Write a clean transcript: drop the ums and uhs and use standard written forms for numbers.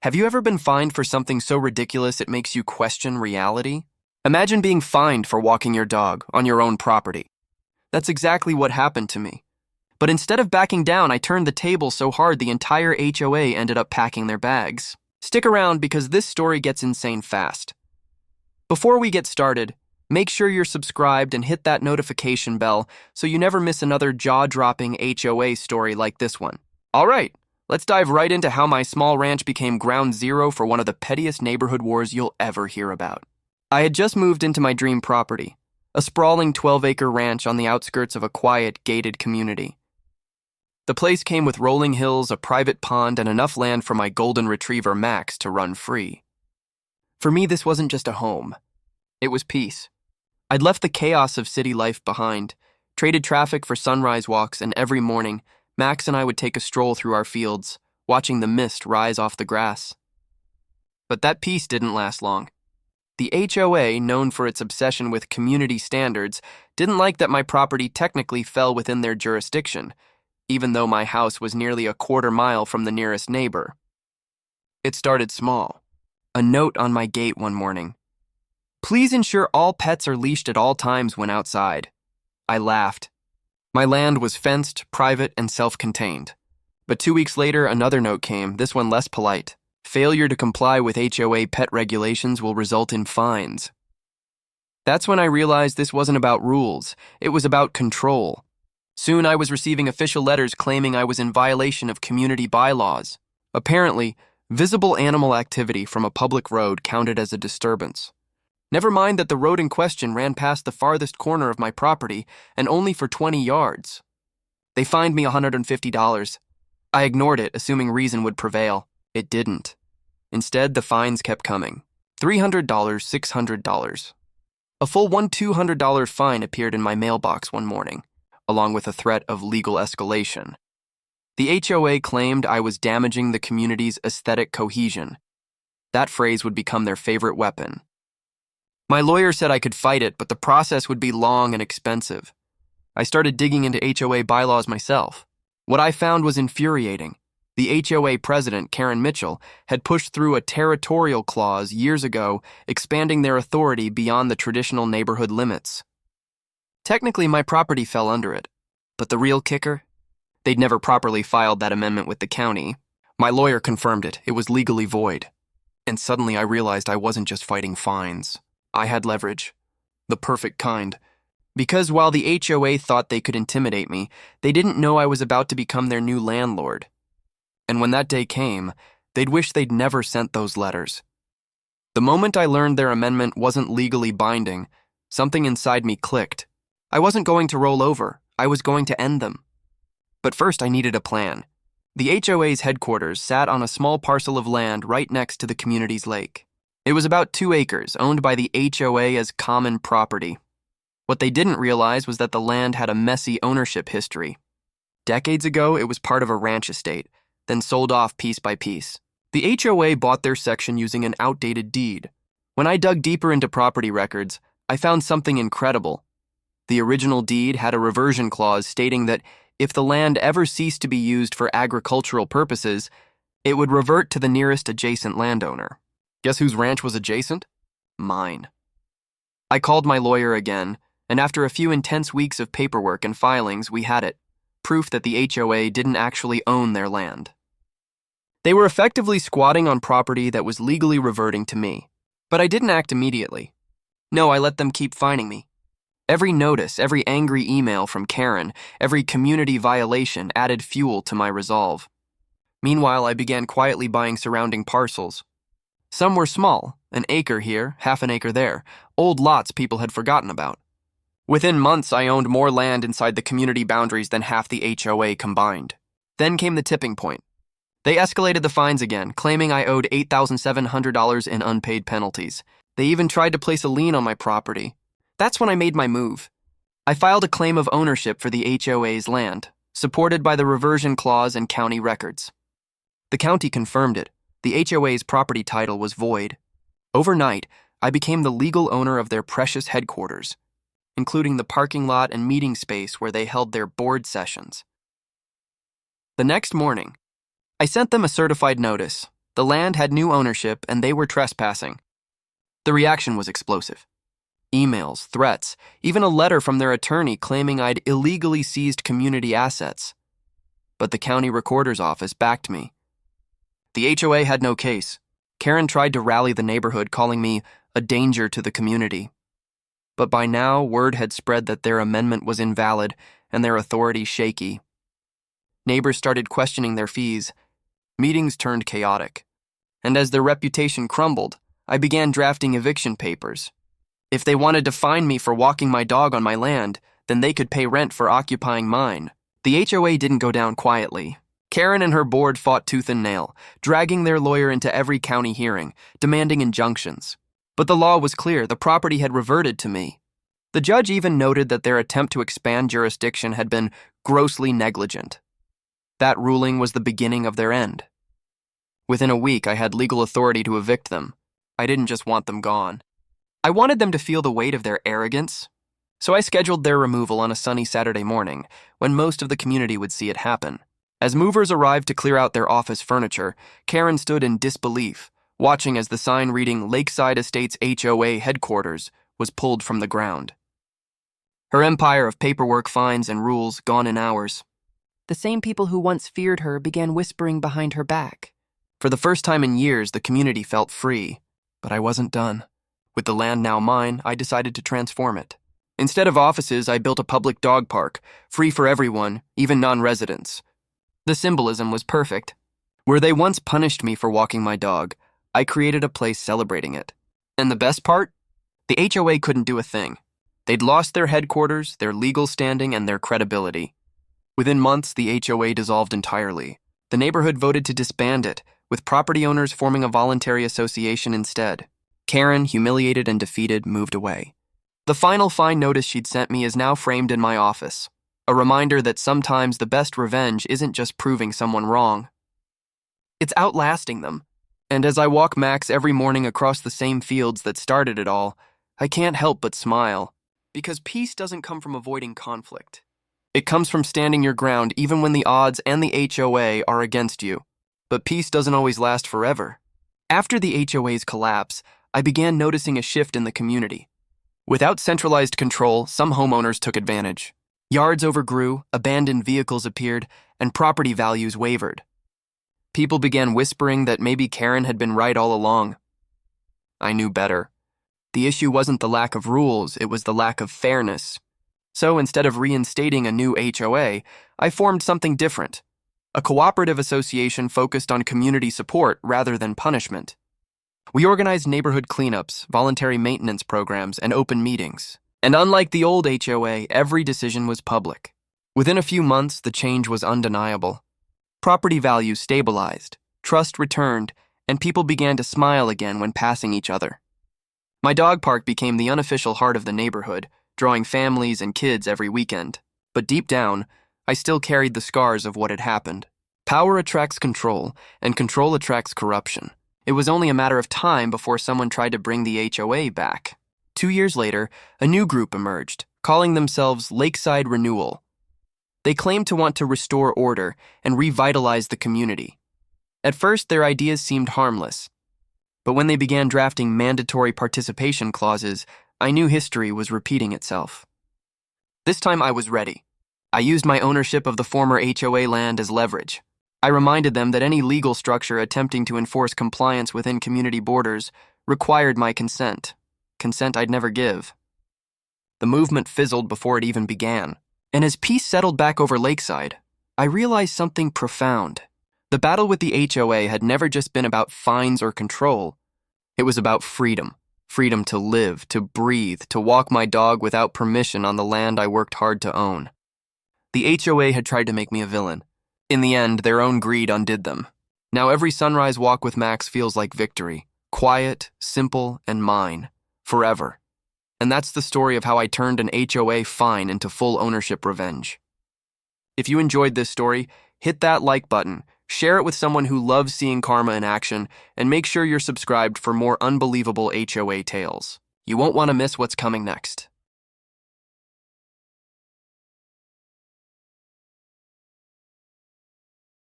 Have you ever been fined for something so ridiculous it makes you question reality? Imagine being fined for walking your dog on your own property. That's exactly what happened to me. But instead of backing down, I turned the table so hard the entire HOA ended up packing their bags. Stick around because this story gets insane fast. Before we get started, make sure you're subscribed and hit that notification bell so you never miss another jaw-dropping HOA story like this one. All right, let's dive right into how my small ranch became ground zero for one of the pettiest neighborhood wars you'll ever hear about. I had just moved into my dream property, a sprawling 12-acre ranch on the outskirts of a quiet, gated community. The place came with rolling hills, a private pond, and enough land for my golden retriever Max to run free. For me, this wasn't just a home. It was peace. I'd left the chaos of city life behind, traded traffic for sunrise walks, and every morning, Max and I would take a stroll through our fields, watching the mist rise off the grass. But that peace didn't last long. The HOA, known for its obsession with community standards, didn't like that my property technically fell within their jurisdiction, even though my house was nearly a quarter-mile from the nearest neighbor. It started small. A note on my gate one morning. "Please ensure all pets are leashed at all times when outside." I laughed. My land was fenced, private, and self-contained. But 2 weeks later, another note came, this one less polite. "Failure to comply with HOA pet regulations will result in fines." That's when I realized this wasn't about rules, it was about control. Soon I was receiving official letters claiming I was in violation of community bylaws. Apparently, visible animal activity from a public road counted as a disturbance. Never mind that the road in question ran past the farthest corner of my property and only for 20 yards. They fined me $150. I ignored it, assuming reason would prevail. It didn't. Instead, the fines kept coming. $300, $600. A full $200 fine appeared in my mailbox one morning, along with a threat of legal escalation. The HOA claimed I was damaging the community's aesthetic cohesion. That phrase would become their favorite weapon. My lawyer said I could fight it, but the process would be long and expensive. I started digging into HOA bylaws myself. What I found was infuriating. The HOA president, Karen Mitchell, had pushed through a territorial clause years ago, expanding their authority beyond the traditional neighborhood limits. Technically, my property fell under it. But the real kicker? They'd never properly filed that amendment with the county. My lawyer confirmed it. It was legally void. And suddenly I realized I wasn't just fighting fines. I had leverage. The perfect kind. Because while the HOA thought they could intimidate me, they didn't know I was about to become their new landlord. And when that day came, they'd wish they'd never sent those letters. The moment I learned their amendment wasn't legally binding, something inside me clicked. I wasn't going to roll over. I was going to end them. But first I needed a plan. The HOA's headquarters sat on a small parcel of land right next to the community's lake. It was about 2 acres, owned by the HOA as common property. What they didn't realize was that the land had a messy ownership history. Decades ago, it was part of a ranch estate, then sold off piece by piece. The HOA bought their section using an outdated deed. When I dug deeper into property records, I found something incredible. The original deed had a reversion clause stating that if the land ever ceased to be used for agricultural purposes, it would revert to the nearest adjacent landowner. Guess whose ranch was adjacent? Mine. I called my lawyer again, and after a few intense weeks of paperwork and filings, we had it. Proof that the HOA didn't actually own their land. They were effectively squatting on property that was legally reverting to me. But I didn't act immediately. No, I let them keep fining me. Every notice, every angry email from Karen, every community violation added fuel to my resolve. Meanwhile, I began quietly buying surrounding parcels. Some were small, an acre here, half an acre there, old lots people had forgotten about. Within months, I owned more land inside the community boundaries than half the HOA combined. Then came the tipping point. They escalated the fines again, claiming I owed $8,700 in unpaid penalties. They even tried to place a lien on my property. That's when I made my move. I filed a claim of ownership for the HOA's land, supported by the reversion clause and county records. The county confirmed it. The HOA's property title was void. Overnight, I became the legal owner of their precious headquarters, including the parking lot and meeting space where they held their board sessions. The next morning, I sent them a certified notice, The land had new ownership and they were trespassing. The reaction was explosive. Emails, threats, even a letter from their attorney claiming I'd illegally seized community assets. But the county recorder's office backed me. The HOA had no case. Karen tried to rally the neighborhood, calling me a danger to the community. But by now, word had spread that their amendment was invalid and their authority shaky. Neighbors started questioning their fees. Meetings turned chaotic. And as their reputation crumbled, I began drafting eviction papers. If they wanted to fine me for walking my dog on my land, then they could pay rent for occupying mine. The HOA didn't go down quietly. Karen and her board fought tooth and nail, dragging their lawyer into every county hearing, demanding injunctions. But the law was clear. The property had reverted to me. The judge even noted that their attempt to expand jurisdiction had been grossly negligent. That ruling was the beginning of their end. Within a week, I had legal authority to evict them. I didn't just want them gone. I wanted them to feel the weight of their arrogance. So I scheduled their removal on a sunny Saturday morning, when most of the community would see it happen. As movers arrived to clear out their office furniture, Karen stood in disbelief, watching as the sign reading Lakeside Estates HOA Headquarters was pulled from the ground. Her empire of paperwork, fines, and rules gone in hours. The same people who once feared her began whispering behind her back. For the first time in years, the community felt free. But I wasn't done. With the land now mine, I decided to transform it. Instead of offices, I built a public dog park, free for everyone, even non-residents. The symbolism was perfect. Where they once punished me for walking my dog, I created a place celebrating it. And the best part? The HOA couldn't do a thing. They'd lost their headquarters, their legal standing, and their credibility. Within months, the HOA dissolved entirely. The neighborhood voted to disband it, with property owners forming a voluntary association instead. Karen, humiliated and defeated, moved away. The final fine notice she'd sent me is now framed in my office, a reminder that sometimes the best revenge isn't just proving someone wrong. It's outlasting them. And as I walk Max every morning across the same fields that started it all, I can't help but smile. Because peace doesn't come from avoiding conflict. It comes from standing your ground even when the odds and the HOA are against you. But peace doesn't always last forever. After the HOA's collapse, I began noticing a shift in the community. Without centralized control, some homeowners took advantage. Yards overgrew, abandoned vehicles appeared, and property values wavered. People began whispering that maybe Karen had been right all along. I knew better. The issue wasn't the lack of rules, it was the lack of fairness. So instead of reinstating a new HOA, I formed something different. A cooperative association focused on community support rather than punishment. We organized neighborhood cleanups, voluntary maintenance programs, and open meetings. And unlike the old HOA, every decision was public. Within a few months, the change was undeniable. Property values stabilized, trust returned, and people began to smile again when passing each other. My dog park became the unofficial heart of the neighborhood, drawing families and kids every weekend. But deep down, I still carried the scars of what had happened. Power attracts control, and control attracts corruption. It was only a matter of time before someone tried to bring the HOA back. 2 years later, a new group emerged, calling themselves Lakeside Renewal. They claimed to want to restore order and revitalize the community. At first, their ideas seemed harmless. But when they began drafting mandatory participation clauses, I knew history was repeating itself. This time I was ready. I used my ownership of the former HOA land as leverage. I reminded them that any legal structure attempting to enforce compliance within community borders required my consent I'd never give. The movement fizzled before it even began. And as peace settled back over Lakeside, I realized something profound. The battle with the HOA had never just been about fines or control. It was about freedom. Freedom to live, to breathe, to walk my dog without permission on the land I worked hard to own. The HOA had tried to make me a villain. In the end, their own greed undid them. Now every sunrise walk with Max feels like victory. Quiet, simple, and mine. Forever. And that's the story of how I turned an HOA fine into full ownership revenge. If you enjoyed this story, hit that like button, share it with someone who loves seeing karma in action, and make sure you're subscribed for more unbelievable HOA tales. You won't want to miss what's coming next.